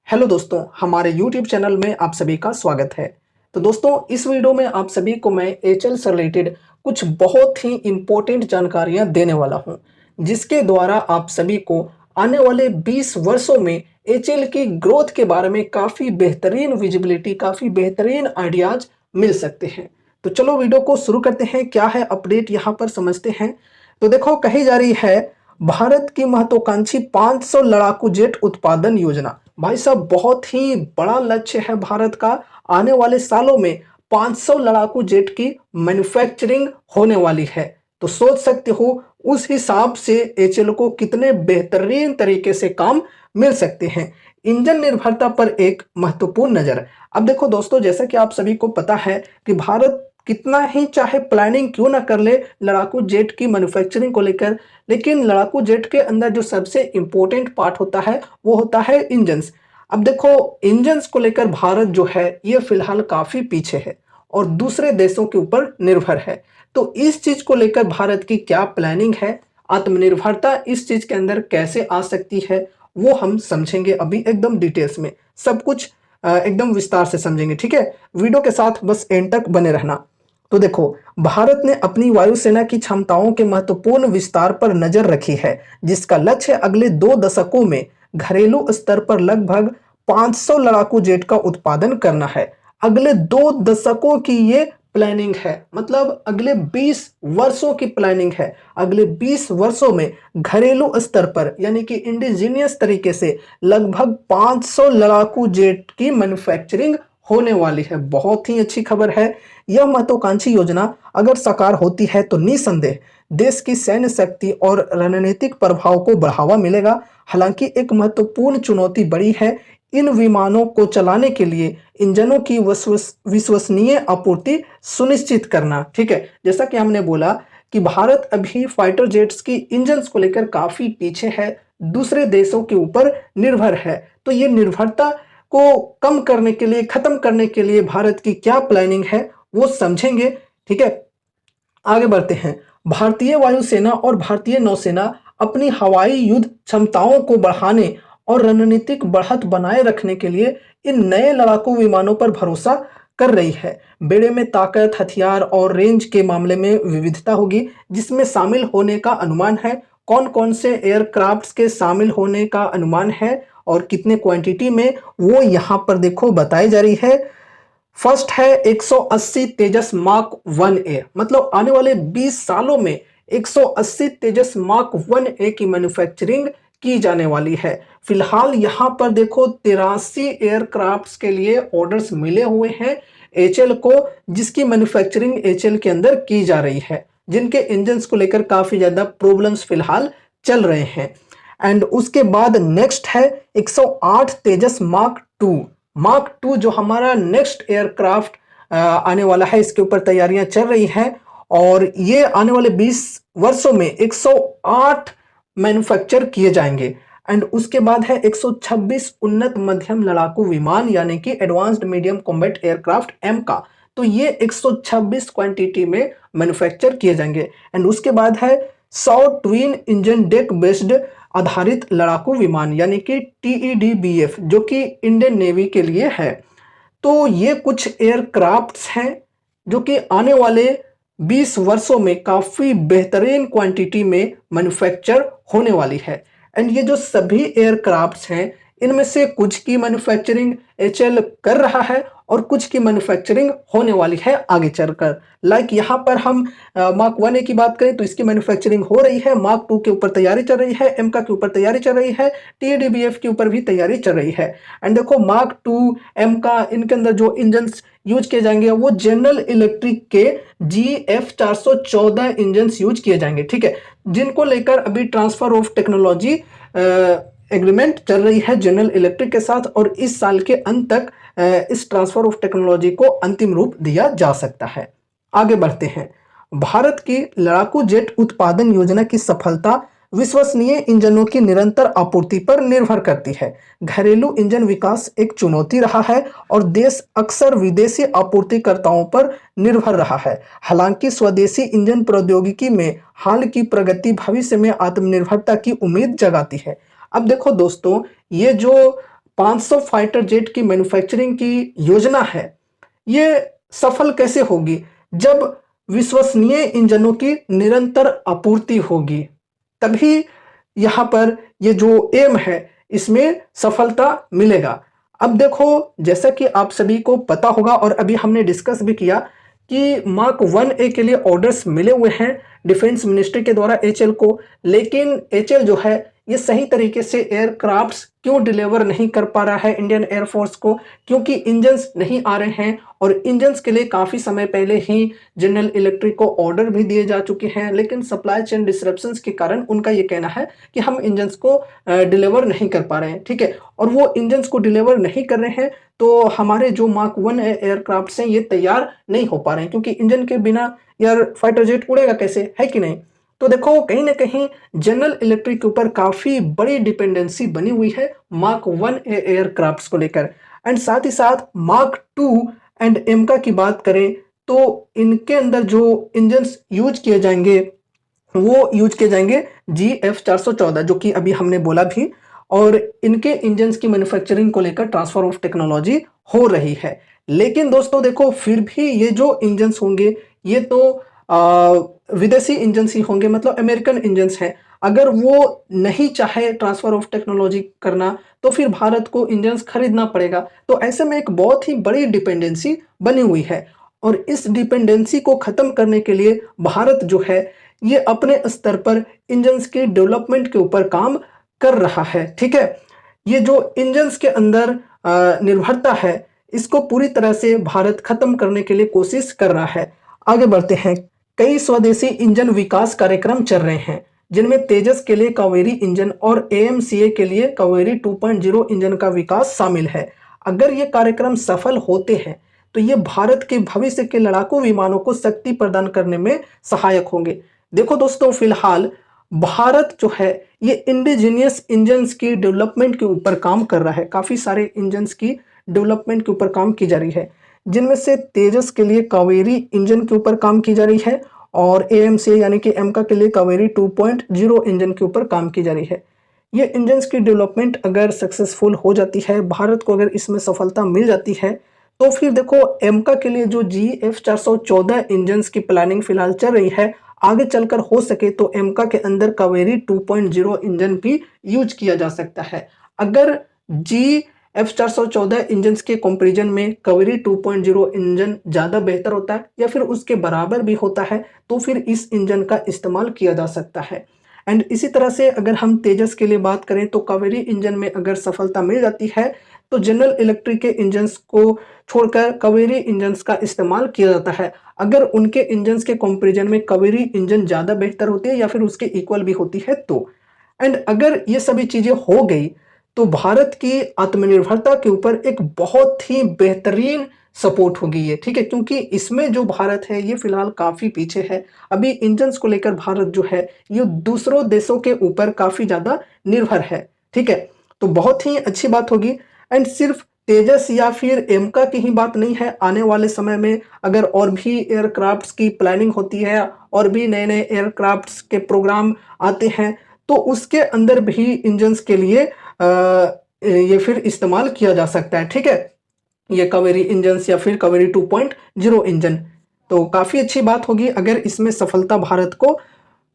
Hello दोस्तों, हमारे YouTube channel में आप सभी का स्वागत है। तो दोस्तों, इस वीडियो में आप सभी को मैं एचएल से रिलेटेड कुछ बहुत ही इम्पोर्टेंट जानकारियां देने वाला हूं, जिसके द्वारा आप सभी को आने वाले 20 वर्षों में एचएल की ग्रोथ के बारे में काफ़ी बेहतरीन विजिबिलिटी, काफ़ी बेहतरीन आइडियाज मिल सकते हैं। तो चलो वीडियो को शुरू करते हैं। क्या है अपडेट यहाँ पर समझते हैं। तो देखो, कही जा रही है भारत की महत्वाकांक्षी 500 लड़ाकू जेट उत्पादन योजना। भाई साहब, बहुत ही बड़ा लक्ष्य है भारत का। आने वाले सालों में 500 लड़ाकू जेट की मैन्युफैक्चरिंग होने वाली है। तो सोच सकते हो उस हिसाब से एचएल को कितने बेहतरीन तरीके से काम मिल सकते हैं। इंजन निर्भरता पर एक महत्वपूर्ण नजर। अब देखो दोस्तों, जैसा कि आप सभी को पता है कि भारत कितना ही चाहे प्लानिंग क्यों ना कर ले लड़ाकू जेट की मैन्युफैक्चरिंग को लेकर, लेकिन लड़ाकू जेट के अंदर जो सबसे इंपॉर्टेंट पार्ट होता है वो होता है इंजन्स। अब देखो, इंजन्स को लेकर भारत जो है ये फिलहाल काफी पीछे है और दूसरे देशों के ऊपर निर्भर है। तो इस चीज को लेकर भारत की क्या प्लानिंग है, आत्मनिर्भरता इस चीज के अंदर कैसे आ सकती है, वो हम समझेंगे अभी एकदम डिटेल्स में। सब कुछ एकदम विस्तार से समझेंगे, ठीक है। वीडियो के साथ बस एंड तक बने रहना। तो देखो, भारत ने अपनी वायुसेना की क्षमताओं के महत्वपूर्ण विस्तार पर नजर रखी है, जिसका लक्ष्य अगले 2 दशकों में घरेलू स्तर पर लगभग 500 लड़ाकू जेट का उत्पादन करना है। अगले 2 दशकों की ये प्लानिंग है, मतलब अगले 20 वर्षों की प्लानिंग है। अगले 20 वर्षों में घरेलू स्तर पर यानी कि इंडिजीनियस तरीके से लगभग 500 लड़ाकू जेट की मैन्युफैक्चरिंग होने वाली है। बहुत ही अच्छी खबर है। यह महत्वाकांक्षी योजना अगर साकार होती है तो निसंदेह देश की सैन्य शक्ति और रणनीतिक प्रभाव को बढ़ावा मिलेगा। हालांकि एक महत्वपूर्ण चुनौती बड़ी है, इन विमानों को चलाने के लिए इंजनों की विश्वसनीय आपूर्ति सुनिश्चित करना। ठीक है, जैसा कि हमने बोला कि भारत अभी फाइटर जेट्स की इंजन्स को लेकर काफी पीछे है, दूसरे देशों के ऊपर निर्भर है। तो ये निर्भरता को कम करने के लिए, खत्म करने के लिए भारत की क्या प्लानिंग है वो समझेंगे, ठीक है। आगे बढ़ते हैं। भारतीय वायुसेना और भारतीय नौसेना अपनी हवाई युद्ध क्षमताओं को बढ़ाने और रणनीतिक बढ़त बनाए रखने के लिए इन नए लड़ाकू विमानों पर भरोसा कर रही है। बेड़े में ताकत, हथियार और रेंज के मामले में विविधता होगी, जिसमें शामिल होने का अनुमान है। कौन कौन से एयरक्राफ्ट्स के शामिल होने का अनुमान है और कितने क्वांटिटी में, वो यहाँ पर देखो बताई जा रही है। फर्स्ट है 180 तेजस मार्क 1A, मतलब आने वाले 20 सालों में 180 तेजस मार्क 1A की मैन्युफैक्चरिंग की जाने वाली है। फिलहाल यहाँ पर देखो 83 एयरक्राफ्ट्स के लिए ऑर्डर्स मिले हुए हैं एचएल को, जिसकी मैन्युफैक्चरिंग एचएल के अंदर की जा रही है, जिनके इंजन्स को लेकर काफी ज्यादा प्रॉब्लम्स फिलहाल चल रहे हैं। एंड उसके बाद नेक्स्ट है 108 तेजस मार्क 2 जो हमारा नेक्स्ट एयरक्राफ्ट आने वाला है, इसके ऊपर तैयारियां चल रही हैं और ये आने वाले 20 वर्षों में 108 मैन्युफैक्चर किए जाएंगे। एंड उसके बाद है 126 उन्नत मध्यम लड़ाकू विमान यानी कि advanced medium combat aircraft M का, तो ये 126 क्वांटिटी में मैन्युफैक्चर किए जाएंगे। एंड उसके बाद है 100 ट्विन इंजन डेक बेस्ड आधारित लड़ाकू विमान यानी कि TEDBF, जो कि इंडियन नेवी के लिए है। तो ये कुछ एयरक्राफ्ट्स हैं जो कि आने वाले 20 वर्षों में काफी बेहतरीन क्वांटिटी में मैन्युफैक्चर होने वाली है। एंड ये जो सभी एयरक्राफ्ट्स हैं, इनमें से कुछ की मैन्युफैक्चरिंग एचएल कर रहा है और कुछ की मैन्युफैक्चरिंग होने वाली है आगे चलकर। लाइक यहाँ पर हम मार्क 1A की बात करें तो इसकी मैन्युफैक्चरिंग हो रही है, मार्क 2 के ऊपर तैयारी चल रही है, एम का के ऊपर तैयारी चल रही है, TEDBF के ऊपर भी तैयारी चल रही है। एंड देखो, मार्क 2, एम का, इनके अंदर जो इंजन यूज किए जाएंगे वो जनरल इलेक्ट्रिक के GF 414 इंजन यूज किए जाएंगे, ठीक है, जिनको लेकर अभी ट्रांसफर ऑफ टेक्नोलॉजी एग्रीमेंट चल रही है जनरल इलेक्ट्रिक के साथ और इस साल के अंत तक इस ट्रांसफर ऑफ टेक्नोलॉजी को अंतिम रूप दिया जा सकता है। आगे बढ़ते हैं। भारत की लड़ाकू जेट उत्पादन योजना की सफलता विश्वसनीय इंजनों की निरंतर आपूर्ति पर निर्भर करती है। घरेलू इंजन विकास एक चुनौती रहा है और देश अक्सर विदेशी आपूर्तिकर्ताओं पर निर्भर रहा है। हालांकि स्वदेशी इंजन प्रौद्योगिकी में हाल की प्रगति भविष्य में आत्मनिर्भरता की उम्मीद जगाती है। अब देखो दोस्तों, ये जो 500 फाइटर जेट की मैन्युफैक्चरिंग की योजना है, ये सफल कैसे होगी? जब विश्वसनीय इंजनों की निरंतर आपूर्ति होगी, तभी यहाँ पर ये जो एम है इसमें सफलता मिलेगा। अब देखो, जैसा कि आप सभी को पता होगा और अभी हमने डिस्कस भी किया कि मार्क 1A के लिए ऑर्डर्स मिले हुए हैं डिफेंस मिनिस्ट्री के द्वारा एचएल को, लेकिन एचएल जो है ये सही तरीके से एयरक्राफ्ट्स क्यों डिलीवर नहीं कर पा रहा है इंडियन एयरफोर्स को? क्योंकि इंजन्स नहीं आ रहे हैं और इंजन्स के लिए काफ़ी समय पहले ही जनरल इलेक्ट्रिक को ऑर्डर भी दिए जा चुके हैं, लेकिन सप्लाई चेन डिसरप्शंस के कारण उनका ये कहना है कि हम इंजन्स को डिलीवर नहीं कर पा रहे हैं, ठीक है। और वो इंजन्स को डिलीवर नहीं कर रहे हैं तो हमारे जो मार्क 1 एयरक्राफ्ट हैं ये तैयार नहीं हो पा रहे हैं, क्योंकि इंजन के बिना यार फाइटर जेट उड़ेगा कैसे, है कि नहीं? तो देखो, कहीं ना कहीं जनरल इलेक्ट्रिक के ऊपर काफी बड़ी डिपेंडेंसी बनी हुई है मार्क 1A एयरक्राफ्ट्स को लेकर। एंड साथ ही साथ मार्क 2 एंड एमका की बात करें तो इनके अंदर जो इंजन्स यूज किए जाएंगे वो यूज किए जाएंगे GF414, जो कि अभी हमने बोला भी, और इनके इंजन्स की मैन्युफैक्चरिंग को लेकर ट्रांसफर ऑफ टेक्नोलॉजी हो रही है। लेकिन दोस्तों देखो, फिर भी ये जो इंजन्स होंगे ये तो विदेशी इंजन्स ही होंगे, मतलब अमेरिकन इंजन्स हैं। अगर वो नहीं चाहे ट्रांसफर ऑफ टेक्नोलॉजी करना तो फिर भारत को इंजन्स खरीदना पड़ेगा। तो ऐसे में एक बहुत ही बड़ी डिपेंडेंसी बनी हुई है और इस डिपेंडेंसी को खत्म करने के लिए भारत जो है ये अपने स्तर पर इंजन्स के डेवलपमेंट के ऊपर काम कर रहा है, ठीक है। ये जो इंजन्स के अंदर निर्भरता है इसको पूरी तरह से भारत खत्म करने के लिए कोशिश कर रहा है। आगे बढ़ते हैं। कई स्वदेशी इंजन विकास कार्यक्रम चल रहे हैं जिनमें तेजस के लिए कावेरी इंजन और AMCA के लिए कावेरी 2.0 इंजन का विकास शामिल है। अगर ये कार्यक्रम सफल होते हैं तो ये भारत के भविष्य के लड़ाकू विमानों को शक्ति प्रदान करने में सहायक होंगे। देखो दोस्तों, फिलहाल भारत जो है ये इंडिजीनियस इंजन्स की डेवलपमेंट के ऊपर काम कर रहा है। काफ़ी सारे इंजन्स की डेवलपमेंट के ऊपर काम की जा रही है, जिनमें से तेजस के लिए कावेरी इंजन के ऊपर काम की जा रही है और AMCA यानी कि एमका के लिए कावेरी 2.0 इंजन के ऊपर काम की जा रही है। ये इंजन्स की डेवलपमेंट अगर सक्सेसफुल हो जाती है, भारत को अगर इसमें सफलता मिल जाती है, तो फिर देखो एमका के लिए जो GF414 इंजन्स की प्लानिंग फिलहाल चल रही है, आगे चलकर हो सके तो एमका के अंदर कावेरी 2.0 इंजन भी यूज किया जा सकता है। अगर GF414 इंजन्स के कंपैरिजन में कावेरी 2.0 इंजन ज़्यादा बेहतर होता है या फिर उसके बराबर भी होता है तो फिर इस इंजन का इस्तेमाल किया जा सकता है। एंड इसी तरह से अगर हम तेजस के लिए बात करें तो कावेरी इंजन में अगर सफलता मिल जाती है तो जनरल इलेक्ट्रिक के इंजन्स को छोड़कर कावेरी इंजन्स का इस्तेमाल किया जाता है। अगर उनके इंजन्स के कंपैरिजन में कावेरी इंजन ज़्यादा बेहतर होती है या फिर उसके इक्वल भी होती है तो, एंड अगर ये सभी चीज़ें हो गई तो भारत की आत्मनिर्भरता के ऊपर एक बहुत ही बेहतरीन सपोर्ट होगी ये, ठीक है। क्योंकि इसमें जो भारत है ये फिलहाल काफ़ी पीछे है। अभी इंजन्स को लेकर भारत जो है ये दूसरों देशों के ऊपर काफ़ी ज़्यादा निर्भर है, ठीक है। तो बहुत ही अच्छी बात होगी। एंड सिर्फ तेजस या फिर एमका की ही बात नहीं है, आने वाले समय में अगर और भी एयरक्राफ्ट्स की प्लानिंग होती है और भी नए नए एयरक्राफ्ट्स के प्रोग्राम आते हैं तो उसके अंदर भी इंजन्स के लिए ये फिर इस्तेमाल किया जा सकता है, ठीक है, ये कावेरी इंजन्स या फिर कावेरी 2.0 इंजन। तो काफ़ी अच्छी बात होगी अगर इसमें सफलता भारत को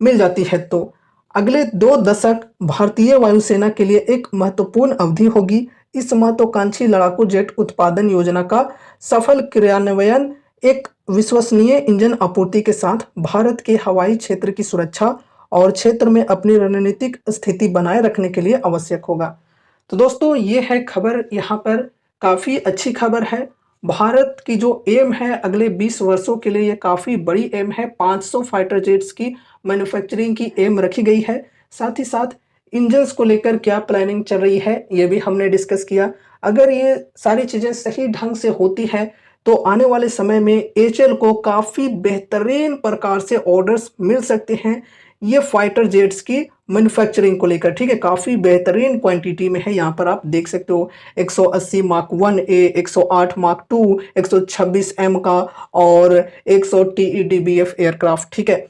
मिल जाती है। तो अगले 2 दशक भारतीय वायुसेना के लिए एक महत्वपूर्ण अवधि होगी। इस महत्वाकांक्षी लड़ाकू जेट उत्पादन योजना का सफल क्रियान्वयन एक विश्वसनीय इंजन आपूर्ति के साथ भारत के हवाई क्षेत्र की सुरक्षा और क्षेत्र में अपनी रणनीतिक स्थिति बनाए रखने के लिए आवश्यक होगा। तो दोस्तों, ये है खबर, यहाँ पर काफ़ी अच्छी खबर है। भारत की जो एम है अगले 20 वर्षों के लिए, ये काफ़ी बड़ी एम है। 500 फाइटर जेट्स की मैन्युफैक्चरिंग की एम रखी गई है। साथ ही साथ इंजन्स को लेकर क्या प्लानिंग चल रही है ये भी हमने डिस्कस किया। अगर ये सारी चीज़ें सही ढंग से होती है तो आने वाले समय में एचएल को काफ़ी बेहतरीन प्रकार से ऑर्डर्स मिल सकते हैं ये फाइटर जेट्स की मैन्युफैक्चरिंग को लेकर, ठीक है। काफ़ी बेहतरीन क्वांटिटी में है, यहाँ पर आप देख सकते हो 180 मार्क 1A, 108 मार्क 2, 126 M का और 100 TEDBF एयरक्राफ्ट, ठीक है।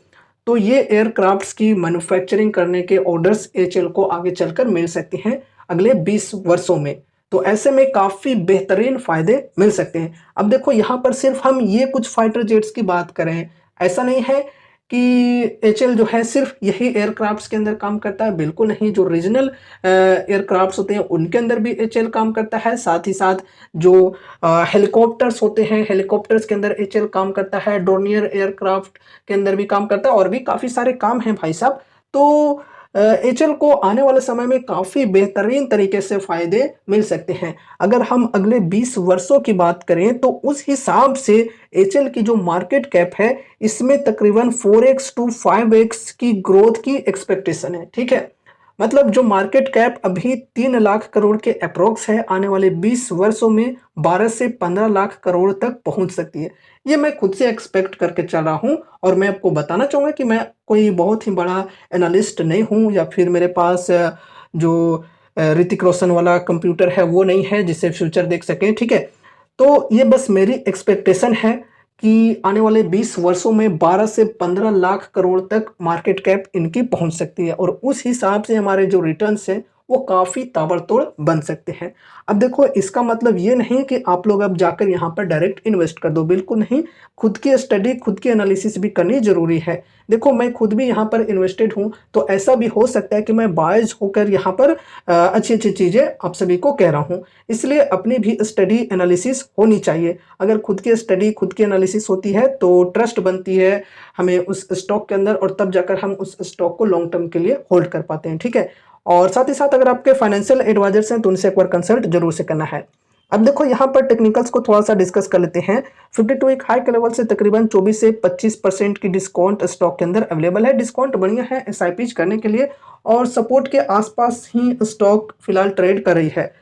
तो ये एयरक्राफ्ट्स की मैन्युफैक्चरिंग करने के ऑर्डर्स एचएल को आगे चलकर मिल सकते हैं अगले 20 वर्षों में। तो ऐसे में काफ़ी बेहतरीन फ़ायदे मिल सकते हैं। अब देखो यहाँ पर सिर्फ हम ये कुछ फाइटर जेट्स की बात करें, ऐसा नहीं है कि एचएल जो है सिर्फ यही एयरक्राफ्ट्स के अंदर काम करता है, बिल्कुल नहीं। जो रीजनल एयरक्राफ्ट्स होते हैं उनके अंदर भी एचएल काम करता है। साथ ही साथ जो हेलीकॉप्टर्स होते हैं, हेलीकॉप्टर्स के अंदर एचएल काम करता है। डोर्नियर एयरक्राफ्ट के अंदर भी काम करता है और भी काफ़ी सारे काम हैं भाई साहब। तो एचएल को आने वाले समय में काफ़ी बेहतरीन तरीके से फ़ायदे मिल सकते हैं। अगर हम अगले 20 वर्षों की बात करें तो उस हिसाब से एचएल की जो मार्केट कैप है इसमें तकरीबन 4x टू 5x की ग्रोथ की एक्सपेक्टेशन है, ठीक है। मतलब जो मार्केट कैप अभी 3 लाख करोड़ के अप्रोक्स है, आने वाले 20 वर्षों में 12 से 15 लाख करोड़ तक पहुंच सकती है। ये मैं खुद से एक्सपेक्ट करके चल रहा हूं और मैं आपको बताना चाहूँगा कि मैं कोई बहुत ही बड़ा एनालिस्ट नहीं हूं या फिर मेरे पास जो ऋतिक रोशन वाला कंप्यूटर है वो नहीं है जिससे फ्यूचर देख सकें, ठीक है। तो ये बस मेरी एक्सपेक्टेशन है कि आने वाले 20 वर्षों में 12 से 15 लाख करोड़ तक मार्केट कैप इनकी पहुंच सकती है और उस हिसाब से हमारे जो रिटर्न्स हैं वो काफ़ी ताबड़तोड़ बन सकते हैं। अब देखो इसका मतलब ये नहीं कि आप लोग अब जाकर यहाँ पर डायरेक्ट इन्वेस्ट कर दो, बिल्कुल नहीं। खुद की स्टडी, खुद की एनालिसिस भी करनी ज़रूरी है। देखो मैं खुद भी यहाँ पर इन्वेस्टेड हूँ, तो ऐसा भी हो सकता है कि मैं बायज होकर यहाँ पर अच्छी-अच्छी चीज़ें आप सभी को कह रहा हूँ। इसलिए अपनी भी स्टडी एनालिसिस होनी चाहिए। अगर खुद की स्टडी, खुद की एनालिसिस होती है तो ट्रस्ट बनती है हमें उस स्टॉक के अंदर और तब जाकर हम उस स्टॉक को लॉन्ग टर्म के लिए होल्ड कर पाते हैं, ठीक है। और साथ ही साथ अगर आपके फाइनेंशियल एडवाइजर्स हैं तो उनसे एक बार कंसल्ट जरूर से करना है। अब देखो यहाँ पर टेक्निकल्स को थोड़ा सा डिस्कस कर लेते हैं। 52 एक हाई के लेवल से तकरीबन 24 से 25% की डिस्काउंट स्टॉक के अंदर अवेलेबल है। डिस्काउंट बढ़िया है एसआईपी करने के लिए और सपोर्ट के आसपास ही स्टॉक फिलहाल ट्रेड कर रही है।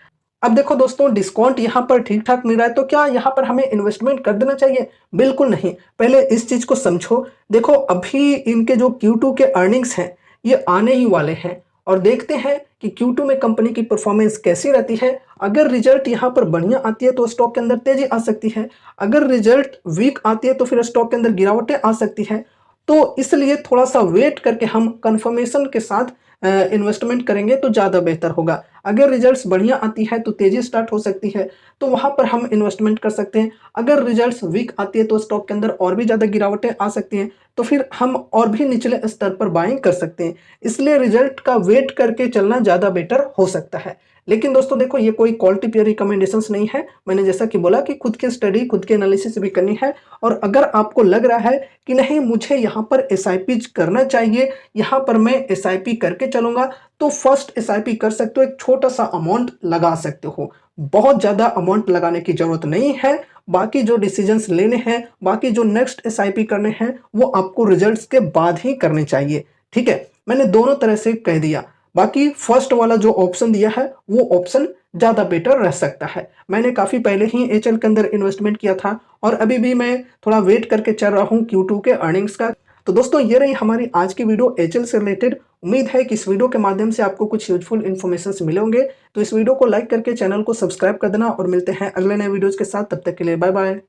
अब देखो दोस्तों, डिस्काउंट यहाँ पर ठीक ठाक मिल रहा है तो क्या यहाँ पर हमें इन्वेस्टमेंट कर देना चाहिए? बिल्कुल नहीं। पहले इस चीज को समझो। देखो अभी इनके जो Q2 के अर्निंग्स हैं ये आने ही वाले हैं और देखते हैं कि Q2 में कंपनी की परफॉर्मेंस कैसी रहती है। अगर रिजल्ट यहाँ पर बढ़िया आती है तो स्टॉक के अंदर तेजी आ सकती है। अगर रिजल्ट वीक आती है तो फिर स्टॉक के अंदर गिरावटें आ सकती है। तो इसलिए थोड़ा सा वेट करके हम कंफर्मेशन के साथ इन्वेस्टमेंट करेंगे तो ज़्यादा बेहतर होगा। अगर रिजल्ट्स बढ़िया आती है तो तेजी स्टार्ट हो सकती है, तो वहाँ पर हम इन्वेस्टमेंट कर सकते हैं। अगर रिजल्ट्स वीक आती है तो स्टॉक के अंदर और भी ज़्यादा गिरावटें आ सकती हैं, तो फिर हम और भी निचले स्तर पर बाइंग कर सकते हैं। इसलिए रिजल्ट का वेट करके चलना ज़्यादा बेटर हो सकता है। लेकिन दोस्तों देखो ये कोई कॉल टिप या रिकमेंडेशंस नहीं है। मैंने जैसा कि बोला कि खुद की स्टडी, खुद की एनालिसिस भी करनी है और अगर आपको लग रहा है कि नहीं मुझे यहाँ पर एसआईपी करना चाहिए, यहाँ पर मैं एसआईपी करके चलूंगा, तो फर्स्ट एसआईपी कर सकते हो। एक छोटा सा अमाउंट लगा सकते हो, बहुत ज़्यादा अमाउंट लगाने की ज़रूरत नहीं है। बाकी जो डिसीजंस लेने हैं, बाकी जो नेक्स्ट एसआईपी करने हैं वो आपको रिजल्ट्स के बाद ही करने चाहिए, ठीक है। मैंने दोनों तरह से कह दिया। बाकी फर्स्ट वाला जो ऑप्शन दिया है वो ऑप्शन ज़्यादा बेटर रह सकता है। मैंने काफ़ी पहले ही एचएल के अंदर इन्वेस्टमेंट किया था और अभी भी मैं थोड़ा वेट करके चल रहा हूँ Q2 के अर्निंग्स का। तो दोस्तों ये रही हमारी आज की वीडियो एचएल से रिलेटेड। उम्मीद है कि इस वीडियो के माध्यम से आपको कुछ यूजफुल इन्फॉर्मेशन मिले होंगे। तो इस वीडियो को लाइक करके चैनल को सब्सक्राइब कर देना और मिलते हैं अगले नए वीडियोज़ के साथ। तब तक के लिए बाय बाय।